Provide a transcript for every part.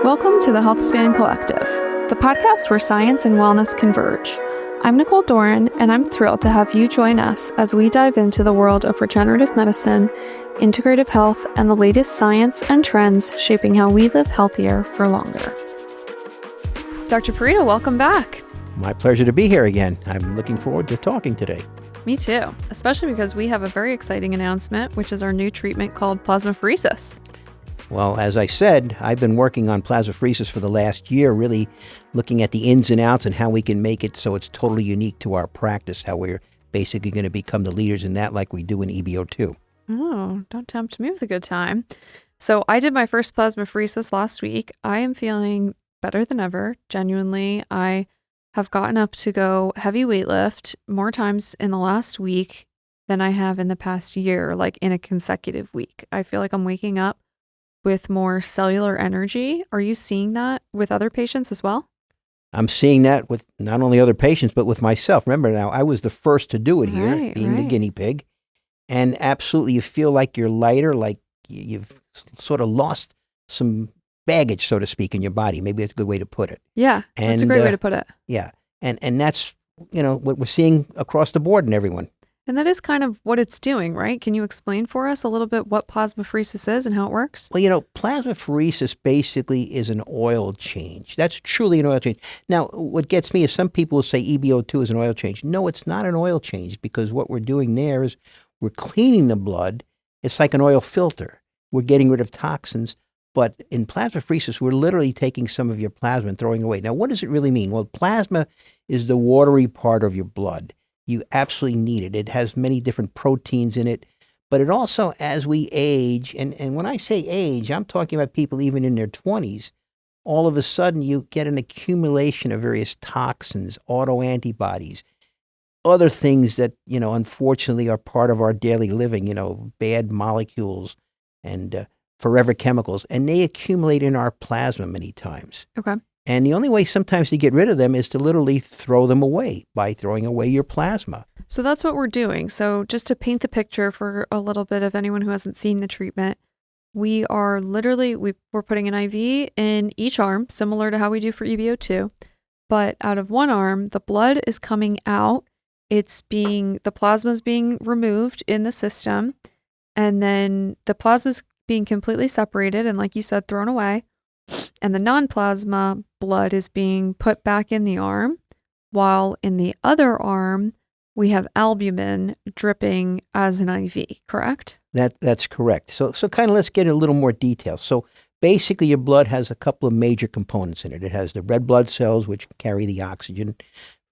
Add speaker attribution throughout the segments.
Speaker 1: Welcome to the Healthspan Collective, the podcast where science and wellness converge. I'm Nicole Doran, and I'm thrilled to have you join us as we dive into the world of regenerative medicine, integrative health, and the latest science and trends shaping how we live healthier for longer. Dr. Purita, welcome back.
Speaker 2: My pleasure to be here again. I'm looking forward to talking today.
Speaker 1: Me too, especially because we have a very exciting announcement, which is our new treatment called plasmapheresis.
Speaker 2: Well, as I said, I've been working on plasmapheresis for the last year, really looking at the ins and outs and how we can make it so it's totally unique to our practice, how we're basically going to become the leaders in that like we do in EBO2.
Speaker 1: Oh, don't tempt me with a good time. So I did my first plasmapheresis last week. I am feeling better than ever. Genuinely, I have gotten up to go heavy weightlift more times in the last week than I have in the past year, like in a consecutive week. I feel like I'm waking up with more cellular energy. Are you seeing that with other patients as well?
Speaker 2: I'm seeing that with not only other patients, but with myself. Remember now, I was the first to do it here, being the guinea pig. And absolutely, you feel like you're lighter, like you've sort of lost some baggage, so to speak, in your body. Maybe that's a good way to put it.
Speaker 1: Yeah, that's a great way to put it.
Speaker 2: Yeah. And that's, what we're seeing across the board in everyone.
Speaker 1: And that is kind of what it's doing, right? Can you explain for us a little bit what plasmapheresis is and how it works?
Speaker 2: Well, plasmapheresis basically is an oil change. That's truly an oil change. Now, what gets me is some people will say EBO2 is an oil change. No, it's not an oil change, because what we're doing there is we're cleaning the blood. It's like an oil filter. We're getting rid of toxins. But in plasmapheresis, we're literally taking some of your plasma and throwing away. Now, what does it really mean? Well, plasma is the watery part of your blood. You absolutely need it. It has many different proteins in it, but it also, as we age, and when I say age, I'm talking about people even in their 20s, all of a sudden you get an accumulation of various toxins, autoantibodies, other things that, unfortunately are part of our daily living, bad molecules and forever chemicals, and they accumulate in our plasma many times.
Speaker 1: Okay.
Speaker 2: And the only way sometimes to get rid of them is to literally throw them away by throwing away your plasma.
Speaker 1: So that's what we're doing. So just to paint the picture for a little bit of anyone who hasn't seen the treatment, we are literally, we're putting an IV in each arm, similar to how we do for EBO2. But out of one arm, the blood is coming out. The plasma is being removed in the system. And then the plasma is being completely separated and, like you said, thrown away. And the non-plasma blood is being put back in the arm, while in the other arm, we have albumin dripping as an IV, correct?
Speaker 2: That's correct. So kind of let's get a little more detail. So basically your blood has a couple of major components in it. It has the red blood cells, which carry the oxygen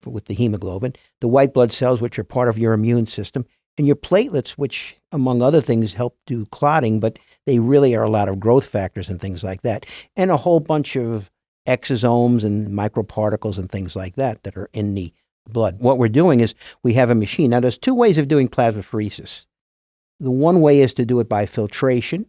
Speaker 2: with the hemoglobin, the white blood cells, which are part of your immune system, and your platelets, which, among other things, help do clotting, but they really are a lot of growth factors and things like that, and a whole bunch of exosomes and microparticles and things like that are in the blood. What we're doing is we have a machine. Now, there's two ways of doing plasmapheresis. The one way is to do it by filtration,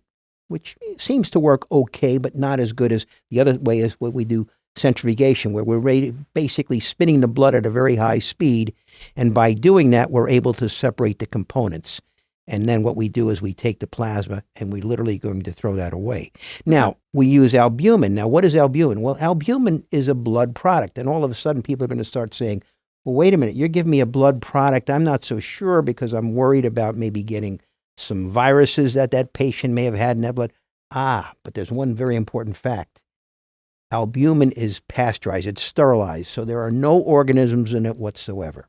Speaker 2: which seems to work okay, but not as good as the other way is what we do centrifugation, where we're basically spinning the blood at a very high speed. And by doing that, we're able to separate the components. And then what we do is we take the plasma and we're literally going to throw that away. Now, we use albumin. Now, what is albumin? Well, albumin is a blood product. And all of a sudden, people are going to start saying, well, wait a minute, you're giving me a blood product. I'm not so sure because I'm worried about maybe getting some viruses that patient may have had in that blood. But there's one very important fact. Albumin is pasteurized, it's sterilized, so there are no organisms in it whatsoever.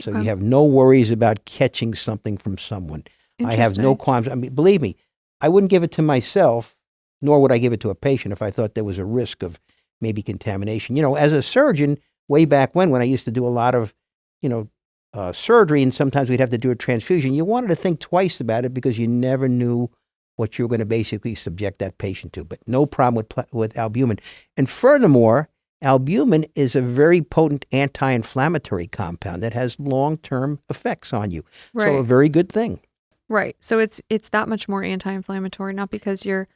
Speaker 2: So you have no worries about catching something from someone. I have no qualms. I mean, believe me, I wouldn't give it to myself, nor would I give it to a patient if I thought there was a risk of maybe contamination. As a surgeon, way back when I used to do a lot of, surgery, and sometimes we'd have to do a transfusion, you wanted to think twice about it because you never knew what you're going to basically subject that patient to. But no problem with albumin. And furthermore, albumin is a very potent anti-inflammatory compound that has long-term effects on you. Right. So a very good thing.
Speaker 1: Right. So it's that much more anti-inflammatory, not because you're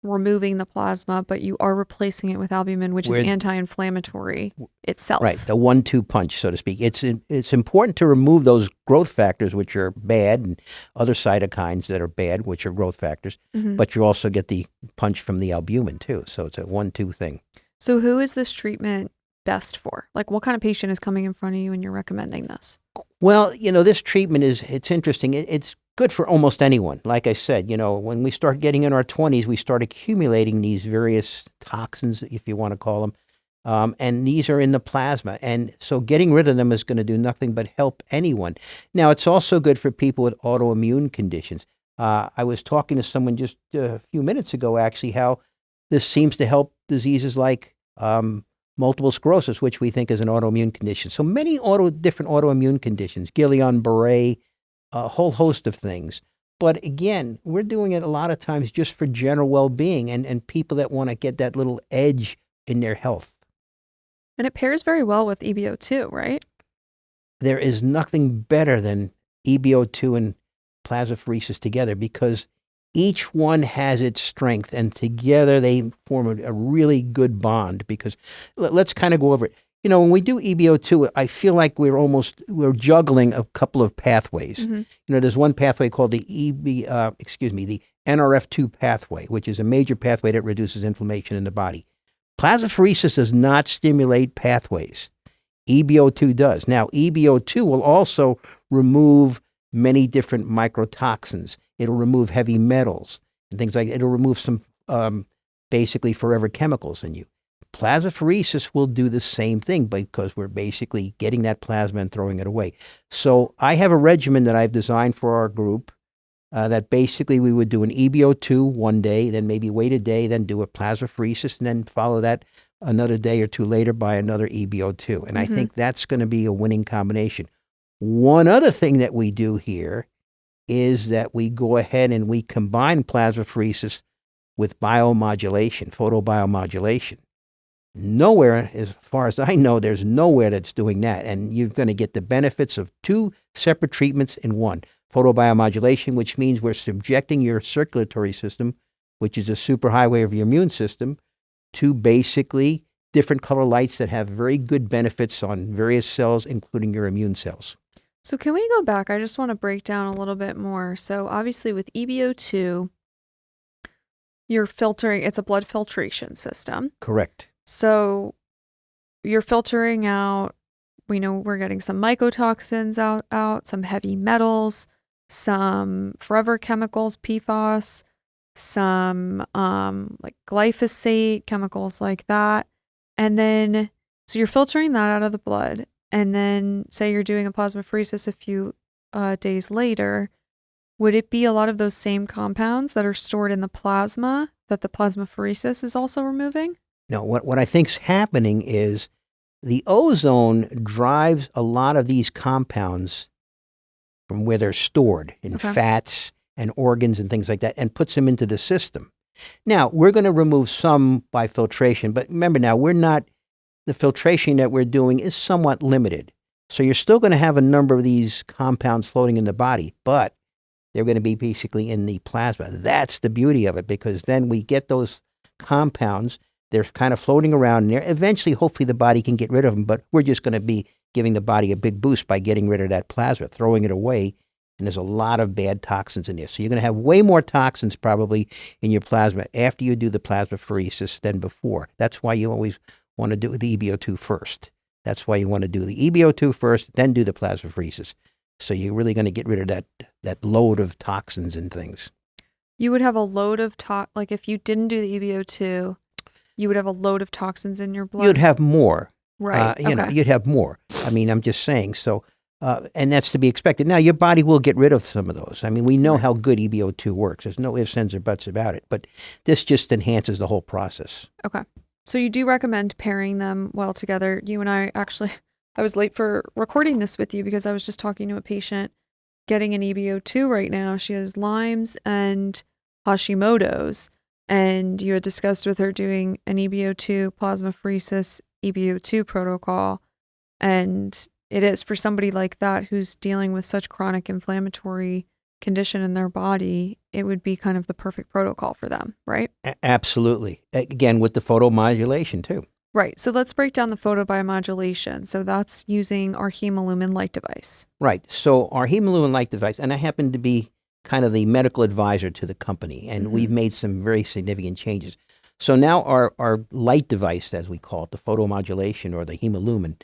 Speaker 1: removing the plasma, but you are replacing it with albumin, which is anti-inflammatory itself.
Speaker 2: Right, the 1-2 punch, so to speak. It's important to remove those growth factors, which are bad, and other cytokines that are bad, which are growth factors. But you also get the punch from the albumin too. So it's a 1-2 thing.
Speaker 1: So who is this treatment best for? Like, what kind of patient is coming in front of you and you're recommending this?
Speaker 2: Well, this treatment it's interesting. It's good for almost anyone. Like I said, when we start getting in our 20s, we start accumulating these various toxins, if you want to call them. And these are in the plasma. And so getting rid of them is going to do nothing but help anyone. Now, it's also good for people with autoimmune conditions. I was talking to someone just a few minutes ago, actually, how this seems to help diseases like multiple sclerosis, which we think is an autoimmune condition. So many different autoimmune conditions, Guillain-Barré, a whole host of things. But again, we're doing it a lot of times just for general well-being and people that want to get that little edge in their health.
Speaker 1: And it pairs very well with EBO2, right?
Speaker 2: There is nothing better than EBO2 and plasmapheresis together because each one has its strength, and together they form a really good bond. Because let's kind of go over it. When we do EBO2, I feel like we're juggling a couple of pathways. There's one pathway called the the NRF2 pathway, which is a major pathway that reduces inflammation in the body. Plasmapheresis does not stimulate pathways. EBO2 does. Now, EBO2 will also remove many different microtoxins. It'll remove heavy metals and things like that. It'll remove some basically forever chemicals in you. Plasmapheresis will do the same thing because we're basically getting that plasma and throwing it away. So I have a regimen that I've designed for our group that basically we would do an EBO2 one day, then maybe wait a day, then do a plasmapheresis, and then follow that another day or two later by another EBO2. And I think that's going to be a winning combination. One other thing that we do here is that we go ahead and we combine plasmapheresis with biomodulation, photobiomodulation. Nowhere, as far as I know, there's nowhere that's doing that. And you're going to get the benefits of two separate treatments in one. Photobiomodulation, which means we're subjecting your circulatory system, which is a superhighway of your immune system, to basically different color lights that have very good benefits on various cells, including your immune cells.
Speaker 1: So can we go back? I just want to break down a little bit more. So obviously with EBO2, you're filtering, it's a blood filtration system.
Speaker 2: Correct.
Speaker 1: So you're filtering out, we know we're getting some mycotoxins out, some heavy metals, some forever chemicals, PFAS, some like glyphosate, chemicals like that. And then, so you're filtering that out of the blood. And then say you're doing a plasmapheresis a few days later, would it be a lot of those same compounds that are stored in the plasma that the plasmapheresis is also removing?
Speaker 2: No, what I think's happening is the ozone drives a lot of these compounds from where they're stored in fats and organs and things like that and puts them into the system. Now, we're going to remove some by filtration, but remember now, the filtration that we're doing is somewhat limited. So you're still going to have a number of these compounds floating in the body, but they're going to be basically in the plasma. That's the beauty of it, because then we get those compounds. They're kind of floating around in there. Eventually, hopefully, the body can get rid of them, but we're just going to be giving the body a big boost by getting rid of that plasma, throwing it away, and there's a lot of bad toxins in there. So you're going to have way more toxins probably in your plasma after you do the plasmapheresis than before. That's why you always want to do the EBO2 first. That's why you want to do the EBO2 first, then do the plasmapheresis. So you're really going to get rid of that load of toxins and things.
Speaker 1: You would have a load of like if you didn't do the EBO2, you would have a load of toxins in your blood.
Speaker 2: You'd have more.
Speaker 1: Right.
Speaker 2: You'd have more. I mean, I'm just saying. So, and that's to be expected. Now, your body will get rid of some of those. I mean, we know how good EBO2 works. There's no ifs, ands, or buts about it. But this just enhances the whole process.
Speaker 1: Okay. So you do recommend pairing them well together. You and I I was late for recording this with you because I was just talking to a patient getting an EBO2 right now. She has Lyme's and Hashimoto's. And you had discussed with her doing an EBO2 plasmapheresis EBO2 protocol. And it is for somebody like that who's dealing with such chronic inflammatory condition in their body. it would be kind of the perfect protocol for them, right?
Speaker 2: Absolutely. Again, with the photomodulation too.
Speaker 1: Right. So let's break down the photobiomodulation. So that's using our Hemealumen light device.
Speaker 2: Right. So our Hemealumen light device, and I happen to be kind of the medical advisor to the company, and we've made some very significant changes. So now our light device, as we call it, the photomodulation or the Hemealumen,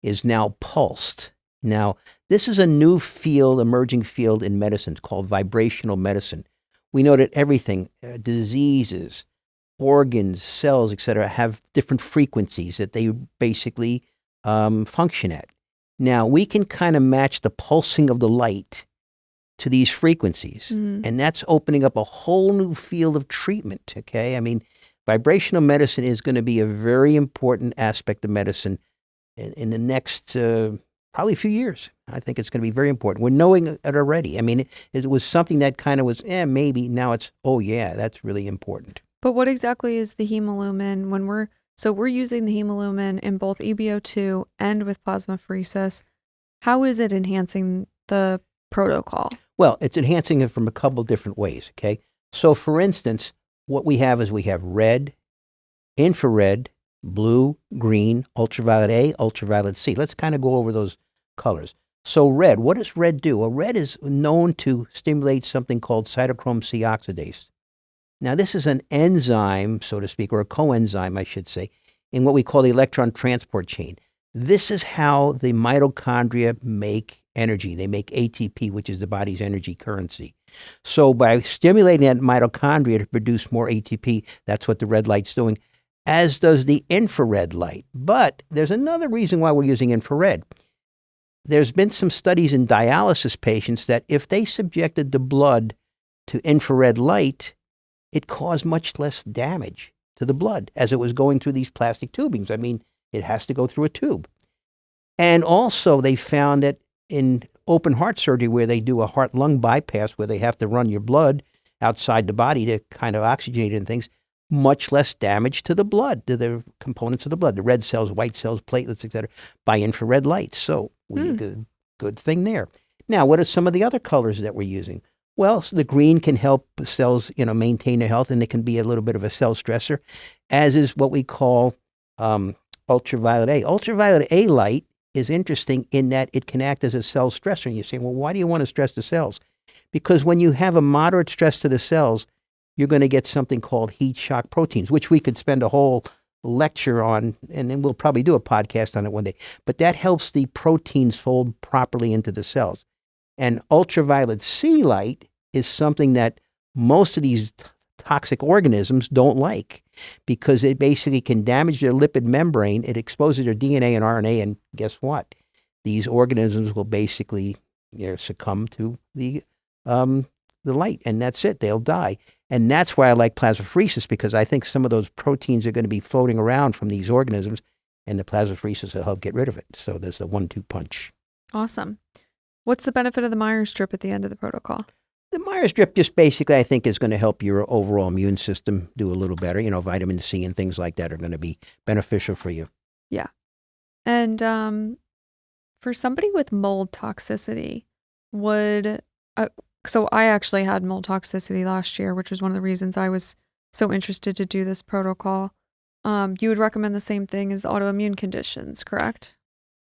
Speaker 2: is now pulsed. Now, this is a new field, emerging field in medicine. It's called vibrational medicine. We know that everything, diseases, organs, cells, etc., have different frequencies that they basically function at. Now, we can kind of match the pulsing of the light to these frequencies, and that's opening up a whole new field of treatment, okay? I mean, vibrational medicine is going to be a very important aspect of medicine in the next probably a few years. I think it's going to be very important. We're knowing it already. I mean, it was something that kind of was, maybe. Now it's, oh yeah, that's really important.
Speaker 1: But what exactly is the Hemealumen when we're using the Hemealumen in both EBO2 and with plasmapheresis? How is it enhancing the protocol?
Speaker 2: Well, it's enhancing it from a couple different ways, okay? So for instance, what we have is we have red, infrared, blue, green, ultraviolet A, ultraviolet C. Let's kind of go over those colors. So red, what does red do? Well, red is known to stimulate something called cytochrome C oxidase. Now, this is an enzyme, so to speak, or a coenzyme, I should say, in what we call the electron transport chain. This is how the mitochondria make energy. They make ATP, which is the body's energy currency. So by stimulating that mitochondria to produce more ATP, that's what the red light's doing, as does the infrared light. But there's another reason why we're using infrared. There's been some studies in dialysis patients that if they subjected the blood to infrared light, it caused much less damage to the blood as it was going through these plastic tubings. I mean, it has to go through a tube. And also they found that in open heart surgery, where they do a heart-lung bypass, where they have to run your blood outside the body to kind of oxygenate and things, much less damage to the blood, to the components of the blood, the red cells, white cells, platelets, etc., by infrared light. So good thing there. Now, what are some of the other colors that we're using? Well, so the green can help cells, maintain their health, and it can be a little bit of a cell stressor, as is what we call ultraviolet A. Ultraviolet A light is interesting in that it can act as a cell stressor. And you're saying, well, why do you want to stress the cells? Because when you have a moderate stress to the cells, you're going to get something called heat shock proteins, which we could spend a whole lecture on, and then we'll probably do a podcast on it one day. But that helps the proteins fold properly into the cells. And ultraviolet C light is something that most of these toxic organisms don't like, because it basically can damage their lipid membrane. It exposes their DNA and RNA, and guess what? These organisms will basically succumb to the light, and that's it. They'll die. And that's why I like plasmapheresis, because I think some of those proteins are going to be floating around from these organisms, and the plasmapheresis will help get rid of it. So there's the 1-2 punch.
Speaker 1: Awesome. What's the benefit of the Myers drip at the end of the protocol?
Speaker 2: The Myers drip just basically, I think, is going to help your overall immune system do a little better. Vitamin C and things like that are going to be beneficial for you.
Speaker 1: Yeah. And for somebody with mold toxicity, so I actually had mold toxicity last year, which was one of the reasons I was so interested to do this protocol. You would recommend the same thing as the autoimmune conditions, correct?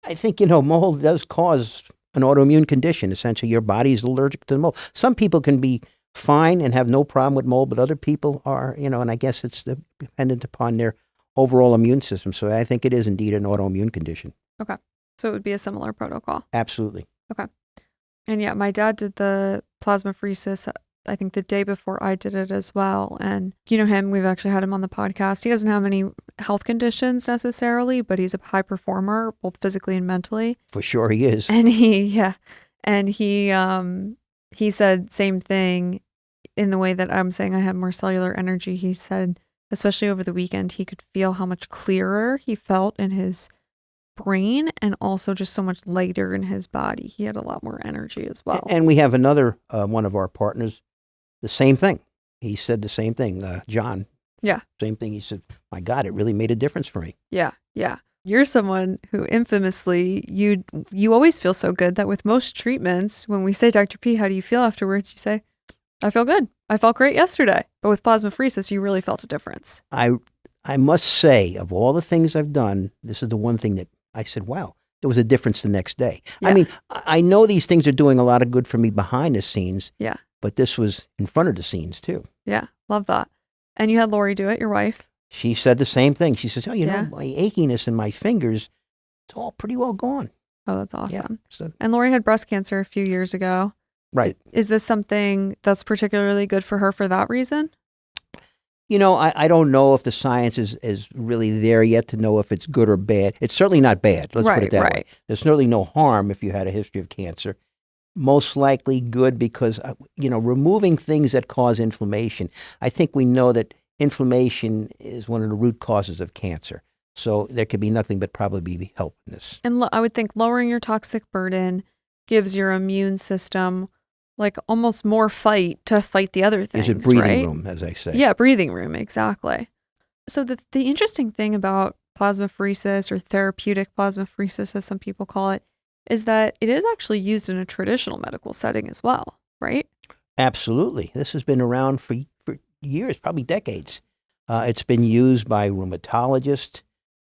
Speaker 2: I think, mold does cause an autoimmune condition. Essentially, your body is allergic to the mold. Some people can be fine and have no problem with mold, but other people are, and I guess it's dependent upon their overall immune system. So I think it is indeed an autoimmune condition.
Speaker 1: Okay. So it would be a similar protocol.
Speaker 2: Absolutely.
Speaker 1: Okay. And yeah, my dad did the plasmapheresis, I think the day before I did it as well. And you know him, we've actually had him on the podcast. He doesn't have any health conditions necessarily, but he's a high performer, both physically and mentally.
Speaker 2: For sure he is.
Speaker 1: And he said same thing in the way that I'm saying I had more cellular energy. He said, especially over the weekend, he could feel how much clearer he felt in his brain, and also just so much lighter in his body. He had a lot more energy as well.
Speaker 2: And we have another one of our partners, the same thing. He said the same thing, John.
Speaker 1: Yeah.
Speaker 2: Same thing. He said, my God, it really made a difference for me.
Speaker 1: Yeah. Yeah. You're someone who infamously, you always feel so good that with most treatments, when we say, Dr. P, how do you feel afterwards? You say, I feel good. I felt great yesterday, but with plasmapheresis, you really felt a difference.
Speaker 2: I must say, of all the things I've done, this is the one thing that I said, wow, there was a difference the next day.
Speaker 1: Yeah.
Speaker 2: I mean, I know these things are doing a lot of good for me behind the scenes.
Speaker 1: Yeah.
Speaker 2: But this was in front of the scenes too.
Speaker 1: Yeah. Love that. And you had Lori do it, your wife.
Speaker 2: She said the same thing. She says, oh, you
Speaker 1: Yeah.
Speaker 2: know, my achiness in my fingers, it's all pretty well gone.
Speaker 1: Oh, that's awesome.
Speaker 2: Yeah, so,
Speaker 1: and Lori had breast cancer a few years ago.
Speaker 2: right.
Speaker 1: Is this something that's particularly good for her for that reason?
Speaker 2: You know, I don't know if the science is really there yet to know if it's good or bad. It's certainly not bad. Let's put it that way. There's certainly no harm if you had a history of cancer. Most likely good because, you know, removing things that cause inflammation. I think we know that inflammation is one of the root causes of cancer. So there could be nothing but probably be help in this.
Speaker 1: And I would think lowering your toxic burden gives your immune system like almost more fight to fight the other things.
Speaker 2: Is it breathing
Speaker 1: right?
Speaker 2: room, as I say?
Speaker 1: Yeah, breathing room, exactly. So the interesting thing about plasmapheresis or therapeutic plasmapheresis, as some people call it, is that it is actually used in a traditional medical setting as well, right?
Speaker 2: Absolutely. This has been around for years, probably decades. It's been used by rheumatologists.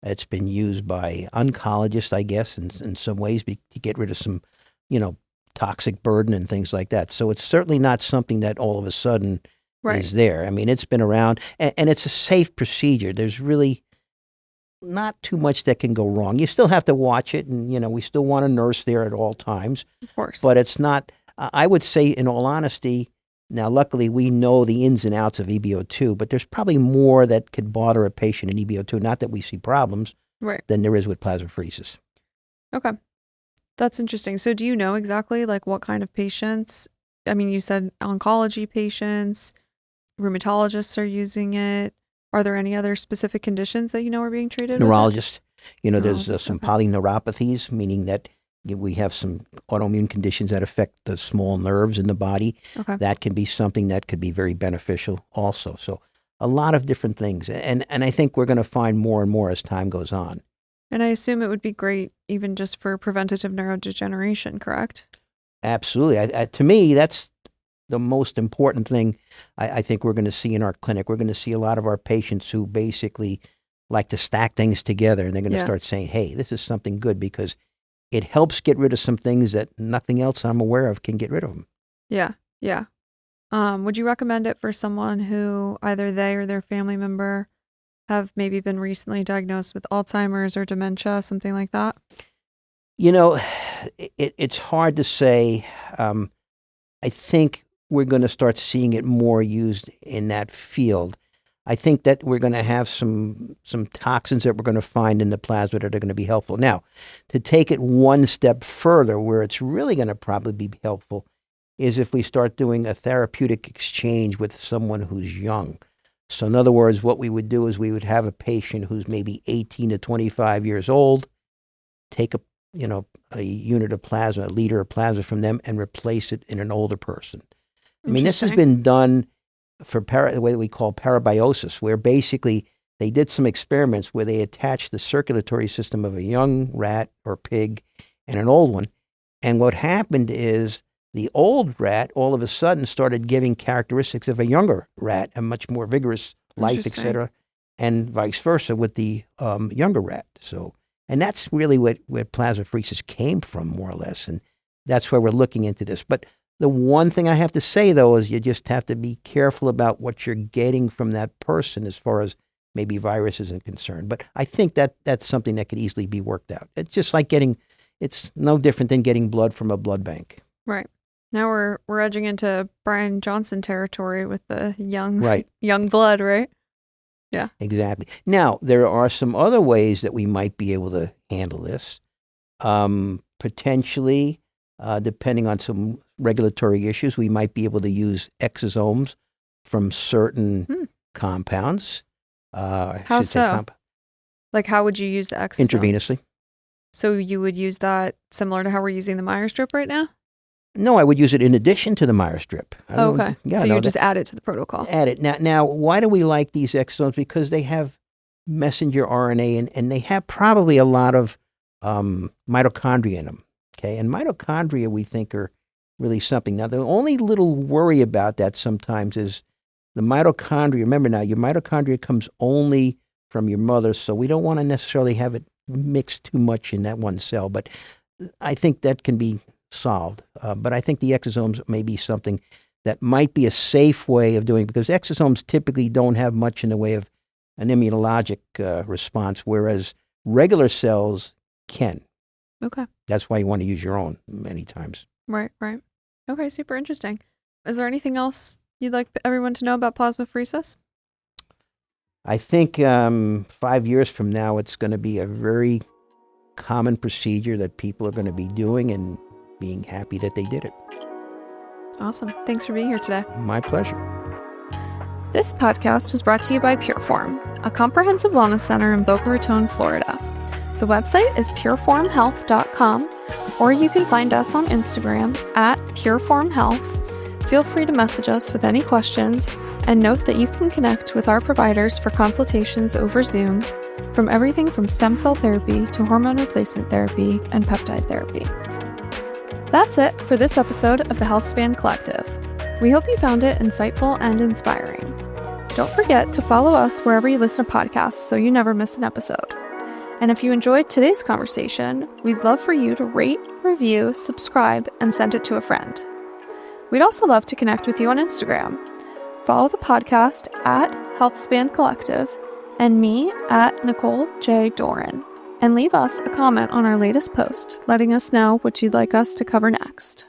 Speaker 2: It's been used by oncologists, I guess, in some ways to get rid of some, you know, toxic burden and things like that. So it's certainly not something that all of a sudden is there. I mean, it's been around, and it's a safe procedure. There's really not too much that can go wrong. You still have to watch it, and, you know, we still want a nurse there at all times.
Speaker 1: Of course.
Speaker 2: But it's not, I would say, in all honesty, now, luckily, we know the ins and outs of EBO2, but there's probably more that could bother a patient in EBO2, not that we see problems, than there is with plasmapheresis.
Speaker 1: Okay. That's interesting. So do you know exactly like what kind of patients? I mean, you said oncology patients, rheumatologists are using it. Are there any other specific conditions that you know are being treated?
Speaker 2: Neurologists. You know, there's some
Speaker 1: okay.
Speaker 2: polyneuropathies, meaning that we have some autoimmune conditions that affect the small nerves in the body.
Speaker 1: Okay.
Speaker 2: That can be something that could be very beneficial also. So a lot of different things. And I think we're going to find more and more as time goes on.
Speaker 1: And I assume it would be great even just for preventative neurodegeneration, correct?
Speaker 2: Absolutely. To me, that's the most important thing I think we're going to see in our clinic. We're going to see a lot of our patients who basically like to stack things together, and they're going to start saying, hey, this is something good because it helps get rid of some things that nothing else I'm aware of can get rid of them.
Speaker 1: Yeah, yeah. Would you recommend it for someone who either they or their family member have maybe been recently diagnosed with Alzheimer's or dementia, something like that?
Speaker 2: You know, it's hard to say. I think we're going to start seeing it more used in that field. I think that we're going to have some toxins that we're going to find in the plasma that are going to be helpful. Now, to take it one step further, where it's really going to probably be helpful, is if we start doing a therapeutic exchange with someone who's young. So in other words, what we would do is we would have a patient who's maybe 18 to 25 years old, take a unit of plasma, a liter of plasma from them, and replace it in an older person. I mean, this has been done for the way that we call parabiosis, where basically they did some experiments where they attached the circulatory system of a young rat or pig and an old one. And what happened is the old rat all of a sudden started giving characteristics of a younger rat, a much more vigorous life, etc., and vice versa with the younger rat. So, and that's really where plasmapheresis came from, more or less. And that's where we're looking into this. But the one thing I have to say, though, is you just have to be careful about what you're getting from that person as far as maybe virus isn't concerned. But I think that that's something that could easily be worked out. It's just like it's no different than getting blood from a blood bank.
Speaker 1: Right. Now we're edging into Brian Johnson territory with the young blood, right? Yeah.
Speaker 2: Exactly. Now, there are some other ways that we might be able to handle this. Potentially, depending on some regulatory issues, we might be able to use exosomes from certain compounds.
Speaker 1: How so? Like, how would you use the exosomes?
Speaker 2: Intravenously.
Speaker 1: So you would use that similar to how we're using the Meyer strip right now?
Speaker 2: No, I would use it in addition to the Meyer strip.
Speaker 1: Okay. Yeah, so you would just add it to the protocol.
Speaker 2: Add it. Now, why do we like these exosomes? Because they have messenger RNA and they have probably a lot of mitochondria in them. Okay, and mitochondria we think are really something. Now, the only little worry about that sometimes is the mitochondria. Remember now, your mitochondria comes only from your mother, so we don't want to necessarily have it mixed too much in that one cell. But I think that can be solved. But I think the exosomes may be something that might be a safe way of doing it, because exosomes typically don't have much in the way of an immunologic response, whereas regular cells can.
Speaker 1: Okay.
Speaker 2: That's why you want to use your own many times.
Speaker 1: Right. Okay, super interesting. Is there anything else you'd like everyone to know about plasmapheresis?
Speaker 2: I think 5 years from now, it's going to be a very common procedure that people are going to be doing and being happy that they did it.
Speaker 1: Awesome. Thanks for being here today.
Speaker 2: My pleasure.
Speaker 1: This podcast was brought to you by PUR-FORM, a comprehensive wellness center in Boca Raton, Florida. The website is pureformhealth.com, or you can find us on Instagram at pureformhealth. Feel free to message us with any questions, and note that you can connect with our providers for consultations over Zoom, from everything from stem cell therapy to hormone replacement therapy and peptide therapy. That's it for this episode of the HealthSpan Collective. We hope you found it insightful and inspiring. Don't forget to follow us wherever you listen to podcasts so you never miss an episode. And if you enjoyed today's conversation, we'd love for you to rate, review, subscribe, and send it to a friend. We'd also love to connect with you on Instagram. Follow the podcast at HealthSpan Collective and me at Nicole J. Doran. And leave us a comment on our latest post, letting us know what you'd like us to cover next.